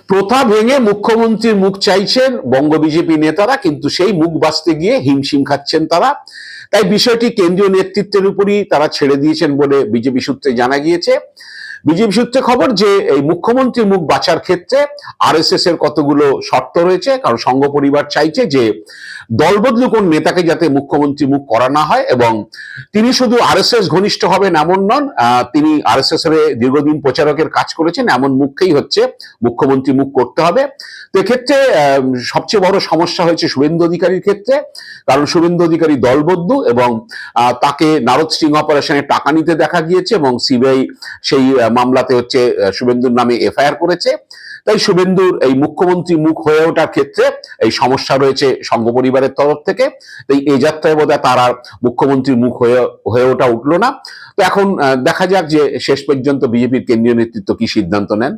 প্রথা ভেঙে মুখ্যমন্ত্রীর মুখ চাইছেন বঙ্গ বিজেপি নেতারা, কিন্তু সেই মুখ বাঁচতে গিয়ে হিমশিম খাচ্ছেন তারা। তাই বিষয়টি কেন্দ্রীয় নেতৃত্বের উপরই তারা ছেড়ে দিয়েছেন বলে বিজেপি সূত্রে জানা গিয়েছে। বিজেপি সূত্রে খবর যে এই মুখ্যমন্ত্রীর মুখ বাঁচার ক্ষেত্রে আরএসএস এর কতগুলো শর্ত রয়েছে, কারণ সংঘ পরিবার চাইছে যে দলবদলু কোন নেতাকে যাতে মুখ্যমন্ত্রী মুখ করা না হয়, এবং তিনি শুধু আরএসএস ঘনিষ্ঠ হবেন এমন নন, তিনি আরএসএস এর দীর্ঘদিন প্রচারকের কাজ করেছেন, এমন মুখকেই হচ্ছে মুখ্যমন্ত্রী মুখ করতে হবে। তো এক্ষেত্রে সবচেয়ে বড় সমস্যা হয়েছে শুভেন্দু অধিকারীর ক্ষেত্রে, কারণ শুভেন্দু অধিকারী দলবদ্ধ এবং তাকে নারদ স্ট্রিং অপারেশনে টাকা নিতে দেখা গিয়েছে, এবং সিবিআই সেই মামলাতে হচ্ছে শুভেন্দুর নামে এফআইআর করেছে। তাই শুভেন্দুর এই মুখ্যমন্ত্রী মুখ হয়ে ওঠার ক্ষেত্রে এই সমস্যা রয়েছে সংঘ পরিবারের তরফ থেকে। তাই এই যাত্রায় বোধহয় তার আর মুখ্যমন্ত্রীর মুখ হয়ে ওঠা উঠলো না। তো এখন দেখা যাক যে শেষ পর্যন্ত বিজেপির কেন্দ্রীয় নেতৃত্ব কি সিদ্ধান্ত নেন।